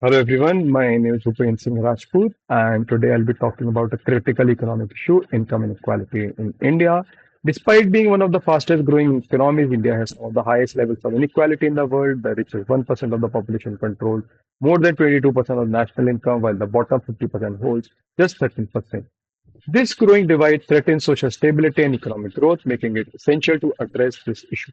Hello everyone, my name is Bhupendra Singh Rajput and today I'll be talking about a critical economic issue, income inequality in India. Despite being one of the fastest growing economies, India has one of the highest levels of inequality in the world. The richest 1% of the population controls more than 22% of national income, while the bottom 50% holds just 13%. This growing divide threatens social stability and economic growth, making it essential to address this issue.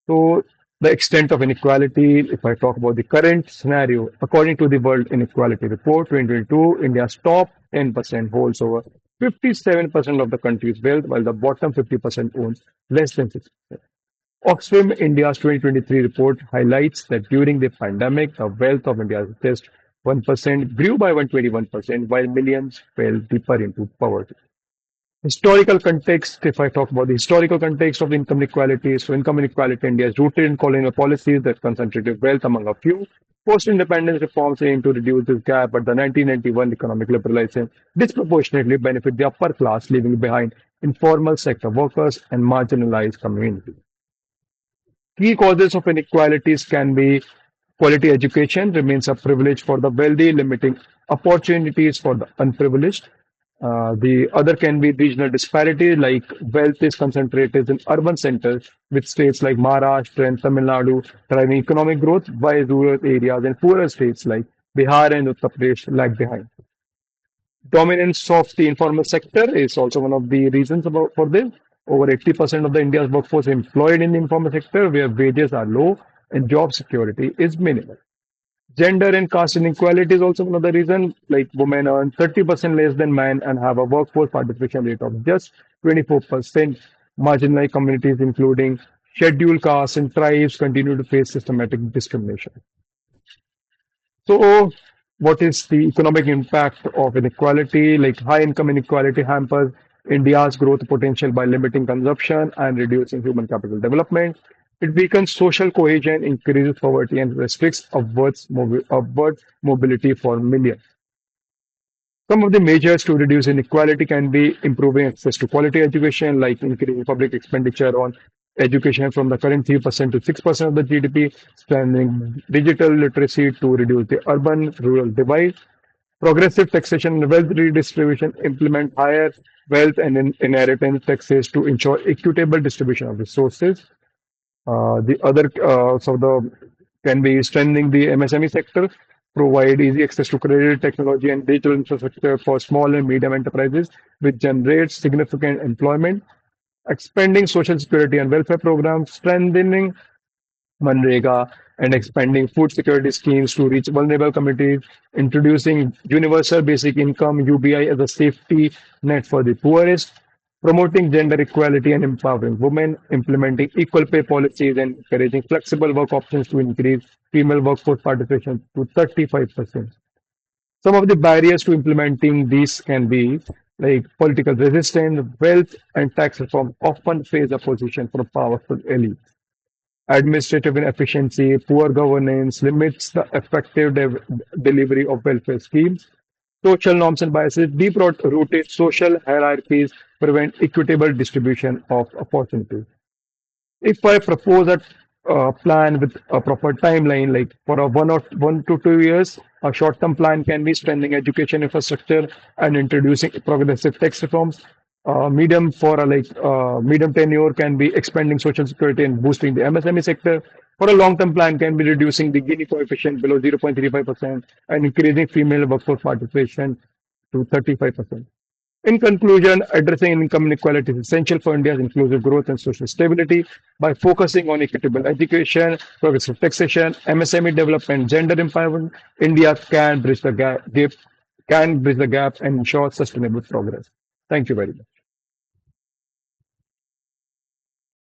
So the extent of inequality, if I talk about the current scenario, according to the World Inequality Report 2022, India's top 10% holds over 57% of the country's wealth, while the bottom 50% owns less than 6%. Oxfam India's 2023 report highlights that during the pandemic, the wealth of India's just 1% grew by 121%, while millions fell deeper into poverty. Historical context, if I talk about the historical context of income inequality, so income inequality in India is rooted in colonial policies that concentrated wealth among a few. Post-independence reforms aim to reduce this gap, but the 1991 economic liberalization disproportionately benefit the upper class, leaving behind informal sector workers and marginalized communities. Key causes of inequalities can be quality education remains a privilege for the wealthy, limiting opportunities for the unprivileged. The other can be regional disparity, like wealth is concentrated in urban centers, with states like Maharashtra and Tamil Nadu driving economic growth, while rural areas and poorer states like Bihar and Uttar Pradesh lag behind. Dominance of the informal sector is also one of the reasons for this. Over 80% of the India's workforce is employed in the informal sector, where wages are low and job security is minimal. Gender and caste inequality is also one of the reasons, like women earn 30% less than men and have a workforce participation rate of just 24%. Marginalized communities, including scheduled castes and tribes, continue to face systematic discrimination. So, what is the economic impact of inequality? Like high income inequality hampers India's growth potential by limiting consumption and reducing human capital development. It weakens social cohesion, increases poverty, and restricts upward mobility for millions. Some of the measures to reduce inequality can be improving access to quality education, like increasing public expenditure on education from the current 3% to 6% of the GDP, strengthening digital literacy to reduce the urban-rural divide, progressive taxation and wealth redistribution, implement higher wealth and inheritance taxes to ensure equitable distribution of resources. The other can be strengthening the MSME sector, provide easy access to credit, technology, and digital infrastructure for small and medium enterprises, which generates significant employment, expanding social security and welfare programs, strengthening Manrega, and expanding food security schemes to reach vulnerable communities, introducing universal basic income UBI as a safety net for the poorest, promoting gender equality and empowering women, implementing equal pay policies and encouraging flexible work options to increase female workforce participation to 35%. Some of the barriers to implementing these can be like political resistance, wealth and tax reform often face opposition from powerful elites. Administrative inefficiency, poor governance limits the effective delivery of welfare schemes. Social norms and biases, deep-rooted social hierarchies prevent equitable distribution of opportunities. If I propose a plan with a proper timeline, like for a 1 to 2 years, a short-term plan can be strengthening education infrastructure and introducing progressive tax reforms. Medium for a medium tenure can be expanding social security and boosting the MSME sector. For a long-term plan can be reducing the Gini coefficient below 0.35% and increasing female workforce participation to 35%. In conclusion, addressing income inequality is essential for India's inclusive growth and social stability. By focusing on equitable education, progressive taxation, MSME development, gender empowerment, India can bridge the gap and ensure sustainable progress. Thank you very much.